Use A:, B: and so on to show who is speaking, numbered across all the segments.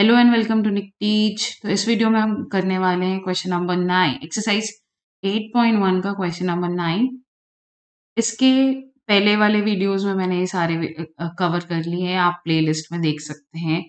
A: Hello and welcome to Nick Teach. तो इस video में हम करने वाले हैं क्वेश्चन नंबर 9, एक्सरसाइज 8.1 का क्वेश्चन नंबर 9। इसके पहले वाले वीडियोस में मैंने ये सारे कवर कर लिए हैं। आप प्लेलिस्ट में देख सकते हैं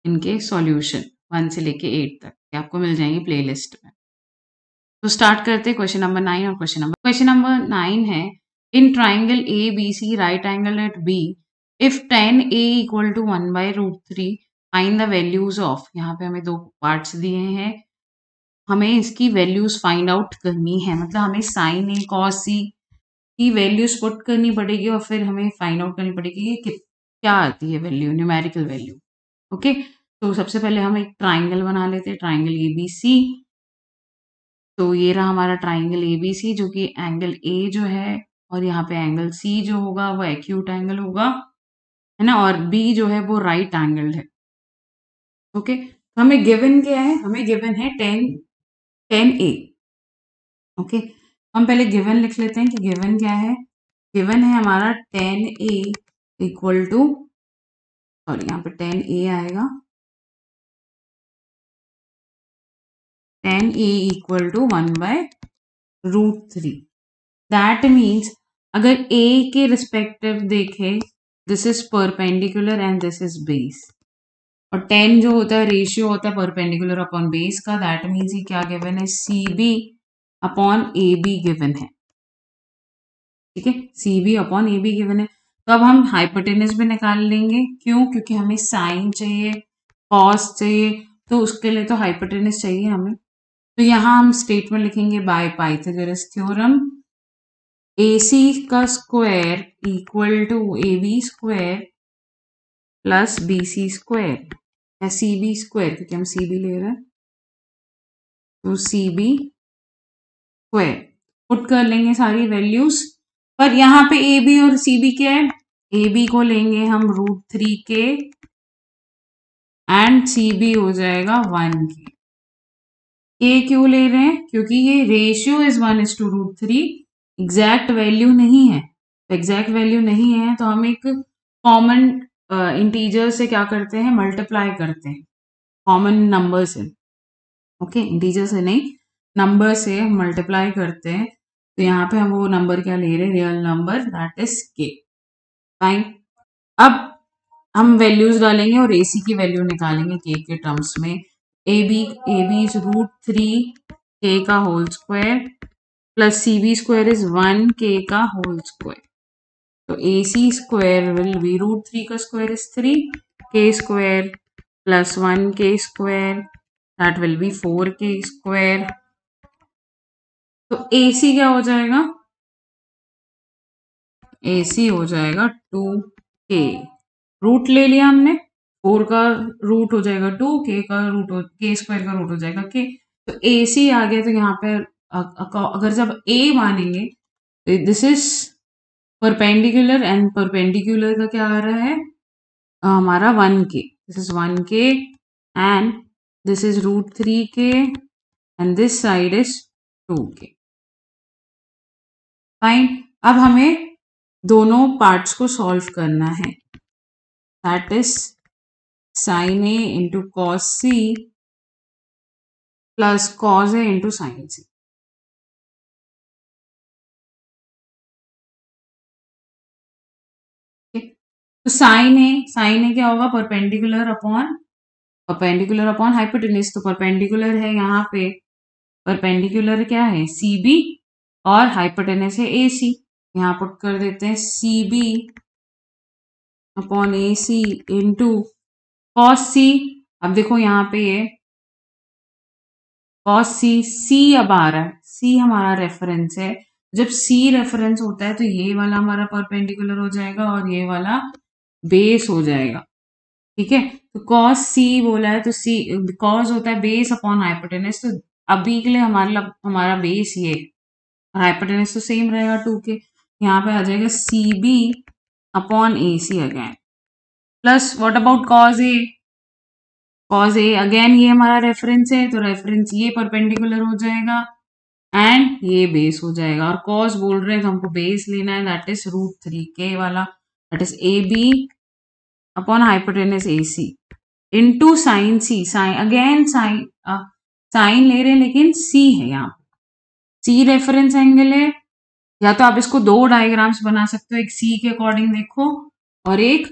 A: इनके सॉल्यूशन 1 से लेके 8 तक ये आपको मिल जाएंगे प्लेलिस्ट में। तो स्टार्ट करते हैं क्वेश्चन नंबर 9 और क्वेश्चन नंबर 9 है, in triangle A B C right angle at B if tan a equal to 1/√3 find the values of. यहाँ पे हमें दो पार्ट्स दिए हैं, हमें इसकी वैल्यूज फाइंड आउट करनी है। मतलब हमें साइन ए कॉस सी की वैल्यूज पुट करनी पड़ेगी और फिर हमें फाइंड आउट करनी पड़ेगी कि क्या आती है वैल्यू, न्यूमेरिकल वैल्यू। ओके, तो सबसे पहले हम एक ट्राइंगल बना लेते हैं, ट्राइंगल ए बी सी। तो ये रहा हमारा ट्राइंगल ए बी सी, जो कि एंगल ए जो है और यहाँ पे एंगल सी जो होगा वो एक्यूट एंगल होगा, है ना, और बी जो है वो राइट एंगल है। ओके, तो हमें गिवन क्या है? हमें गिवन है टेन ए। ओके, हम पहले गिवन लिख लेते हैं कि गिवन क्या है। गिवन है हमारा tan A equal to, sorry यहाँ पे टेन ए आएगा, tan A equal to 1/√3। That means अगर ए के रिस्पेक्टिव देखें, this is perpendicular and this is base, और 10 जो होता है रेशियो होता है परपेंडिकुलर अपॉन बेस का। दैट मीन्स ये क्या गिवन है? C B upon A B given है। ठीक है, C B upon A B given है। तो अब हम हाइपोटेनस भी निकाल लेंगे। क्यों? क्योंकि हमें साइन चाहिए, कॉस चाहिए, तो उसके लिए तो हाइपोटेनस चाहिए हमें। तो यहाँ हम स्टेटमेंट लिखेंगे by Pythagoras theorem, A C का square equal to A B square plus B C square या सी बी स्क्वायर, क्योंकि हम सी बी ले रहे हैं, तो सी बी स्क्वायर पुट कर लेंगे सारी वैल्यूज। पर यहाँ पे ए बी और सी बी क्या है? ए बी को लेंगे हम √3 के एंड सी बी हो जाएगा 1 के। क्यों ले रहे हैं? क्योंकि ये रेशियो इज 1:√3, एग्जैक्ट वैल्यू नहीं है। एग्जैक्ट वैल्यू नहीं है तो हम एक कॉमन इंटीजर से क्या करते हैं? मल्टीप्लाई करते हैं, कॉमन नंबर से। ओके, इंटीजर से नहीं, नंबर से मल्टीप्लाई करते हैं। तो यहाँ पे हम वो नंबर क्या ले रहे हैं? रियल नंबर, दैट इज के। फाइन, अब हम वैल्यूज डालेंगे और एसी की वैल्यू निकालेंगे के टर्म्स में। ए बी इज √3 के का whole square plus C B square is 1 के का होल स्क्वायर। तो A C square will be √3 का स्क्वायर इज 3 के स्क्वायर प्लस 1 के स्क्वायर, दैट विल बी 4 के स्क्वायर। तो ए सी क्या हो जाएगा? ए सी हो जाएगा 2 के। रूट ले लिया हमने, 4 का रूट हो जाएगा 2, के का रूट हो, के स्क्वायर का रूट हो जाएगा के। तो ए सी आ गया। तो यहाँ पे अगर जब ए मानेंगे तो this is perpendicular, and perpendicular का क्या आ रहा है? हमारा 1 के, दिस इज 1 के एंड दिस इज √3 के एंड दिस साइड इज 2 के। फाइन, अब हमें दोनों पार्ट्स को सॉल्व करना है, that is sin A into cos C plus cos A into sign C. तो साइन ए क्या होगा? Perpendicular upon hypotenuse. तो परपेंडिकुलर है यहाँ पे, परपेंडिकुलर क्या है? सी बी, और हाइपोटेन्यूज है ए सी। यहाँ पुट कर देते हैं सी B upon A C into cos सी। अब देखो यहाँ पे ये कॉस सी, सी अब आ रहा है, सी हमारा रेफरेंस है। जब सी रेफरेंस होता है तो ये वाला हमारा परपेंडिकुलर हो जाएगा और ये वाला बेस हो जाएगा। ठीक है, तो कॉस सी बोला है तो सी कॉस होता है बेस अपॉन हाइपोटेनस। तो अभी के लिए हमारा बेस ये, और हाइपोटेनस तो सेम रहेगा 2 के। यहाँ पे आ जाएगा C B upon A C again plus what about cos A? Cos A again ये हमारा रेफरेंस है, तो रेफरेंस ये परपेंडिकुलर हो जाएगा एंड ये बेस हो जाएगा। और कॉस बोल रहे हैं तो हमको बेस लेना है, दैट इज √3 के वाला, that is A B upon hypotenuse A C. Into sign C, sine again sine ले रहे हैं लेकिन सी है यहाँ, सी रेफरेंस एंगल है। या तो आप इसको दो डायग्राम्स बना सकते हो, एक सी के अकॉर्डिंग देखो और एक,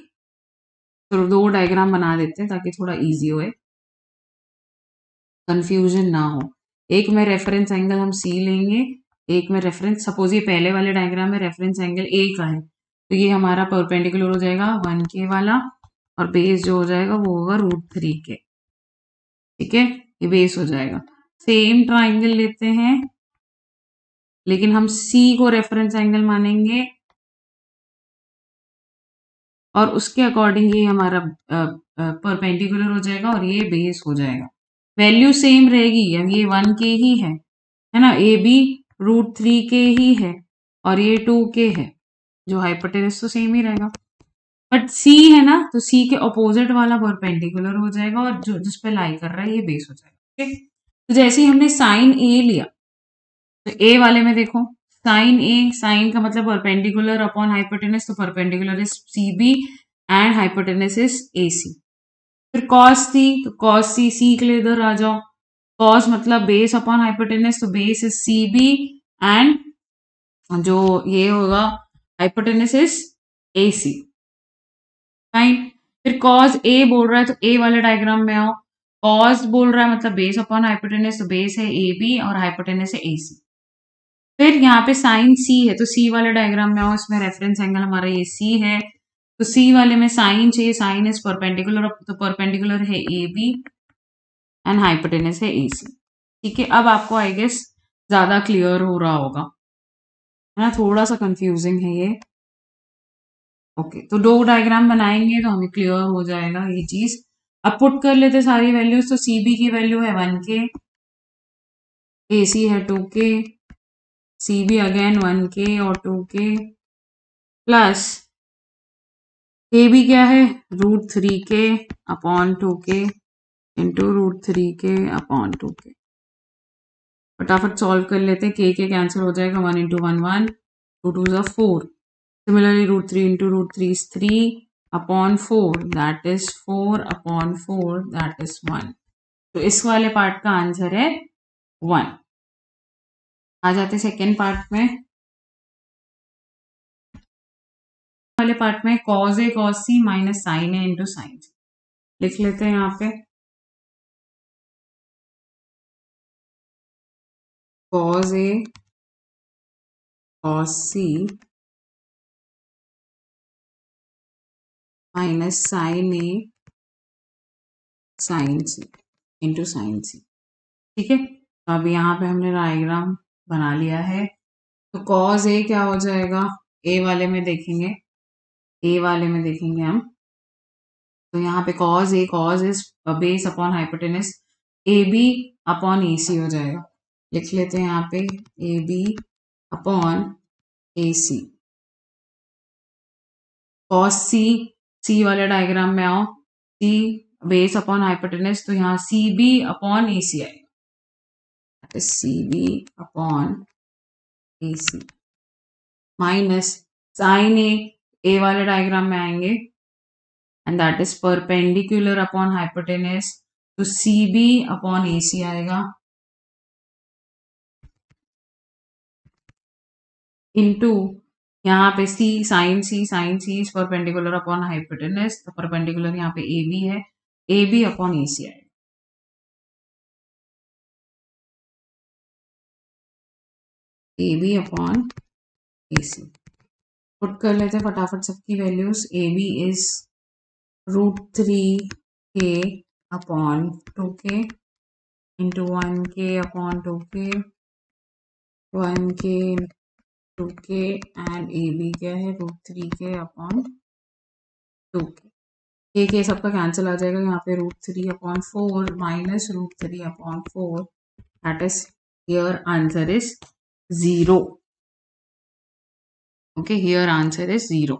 A: तो दो डायग्राम बना देते हैं ताकि थोड़ा इजी हो, कंफ्यूजन ना हो। एक में रेफरेंस एंगल हम सी लेंगे, एक में रेफरेंस, सपोज ये पहले वाले डायग्राम में रेफरेंस एंगल ए का है, तो ये हमारा परपेंडिकुलर हो जाएगा 1K वाला, और बेस जो हो जाएगा वो होगा √3 के। ठीक है, ये बेस हो जाएगा। सेम ट्राइंगल लेते हैं लेकिन हम सी को रेफरेंस एंगल मानेंगे और उसके अकॉर्डिंग ये हमारा परपेंडिकुलर हो जाएगा और ये बेस हो जाएगा। वैल्यू सेम रहेगी, अब ये 1K ही है ना, ए बी √3 के ही है और ये 2K है, जो हाइपोटेनस तो सेम ही रहेगा, बट सी है ना, तो सी के अपोजिट वाला परपेंडिकुलर हो जाएगा और जो जिस पे लाई कर रहा है ये बेस हो जाएगा। ठीक, तो जैसे ही हमने साइन ए लिया, तो ए वाले में देखो साइन ए, साइन का मतलब परपेंडिकुलर अपॉन हाइपोटेनस, तो perpendicular is C B and hypotenuse is A C. फिर कॉस सी, तो कॉस सी के लिए इधर आ जाओ, कॉस मतलब बेस अपॉन हाइपोटेनस, तो base is C B and जो ये होगा hypotenuse is A C. Fine, फिर कॉस ए बोल रहा है तो ए वाले डायग्राम में आओ, कॉस बोल रहा है मतलब बेस अपॉन हाइपोटेनस, तो बेस है ए बी और हाइपोटेनस है ए सी। फिर यहाँ पे साइन सी है, तो सी वाले डायग्राम में आओ, इसमें रेफरेंस एंगल हमारा ये सी है, तो सी वाले में साइन चाहिए, साइन इज परपेंडिकुलर, तो परपेंडिकुलर है ए बी एंड हाइपोटेनस है ए सी। ठीक है, अब आपको आई गेस ज्यादा क्लियर हो रहा होगा, है ना, थोड़ा सा कंफ्यूजिंग है ये। ओके, तो दो डायग्राम बनाएंगे तो हमें क्लियर हो जाएगा ये चीज। अब पुट कर लेते सारी वैल्यूज, तो सी बी की वैल्यू है 1K, ए सी है 2K, C be again 1K और 2K, प्लस ए बी क्या है √3K upon 2K into √3K upon 2K। फटाफट सॉल्व कर लेते हैं, के कैंसिल हो जाएगा, 1 into 1 1, 2 2 4, similarly √3 into √3 is 3 upon 4, that is 4 upon 4, that is 1। तो इस वाले पार्ट का आंसर है 1। आ जाते सेकेंड पार्ट में, वाले पार्ट में cause A cos C minus sign A into sign सी लिख लेते हैं यहाँ पे, कॉज ए कॉस सी माइनस साइन ए साइन सी इंटू साइन सी। ठीक है, तो अब यहाँ पे हमने डायग्राम बना लिया है, तो कॉज ए क्या हो जाएगा, ए वाले में देखेंगे, ए वाले में देखेंगे हम, तो यहाँ पे cos A, cos is base upon hypotenuse, A B upon A C हो जाएगा, लिख लेते हैं यहाँ पे A B upon A C. Cos C, C वाले डायग्राम में आओ, सी बेस अपॉन हाइपोटेनस, तो यहाँ सी बी अपॉन ए सी आएगा, सी B upon A C minus sign ए वाले डायग्राम में आएंगे and that is perpendicular upon hypotenuse, तो सी बी अपॉन ए सी आएगा इनटू यहाँ पे sine C is perpendicular upon hypotenuse, तो परपेंडिकुलर यहाँ पे ए बी है, ए बी अपॉन ए सी आएगा, A B upon A C. Put कर लेते हैं फटाफट सबकी values, A B is √3K upon 2K into 1K upon 2K, 1K 2K and A B क्या है √3K अपॉन 2K। के सबका कैंसिल आ जाएगा, यहाँ पे √3 upon 4 minus √3 upon 4, that is here answer is 0। Okay, here answer is 0।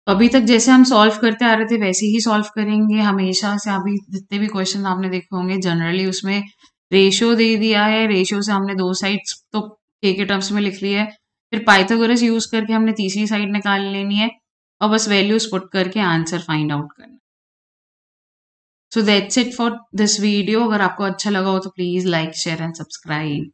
A: अभी तक जैसे हम सॉल्व करते आ रहे थे वैसे ही सॉल्व करेंगे हमेशा से। अभी जितने भी क्वेश्चन आपने देखे होंगे जनरली उसमें रेशियो दे दिया है, रेशियो से हमने दो साइड्स तो के टर्म्स में लिख लिया है, फिर पाइथागोरस यूज करके हमने तीसरी साइड निकाल लेनी है, और बस वैल्यूज पुट करके आंसर फाइंड आउट करना। So that's it for this video. अगर आपको अच्छा लगा हो तो please like share and subscribe.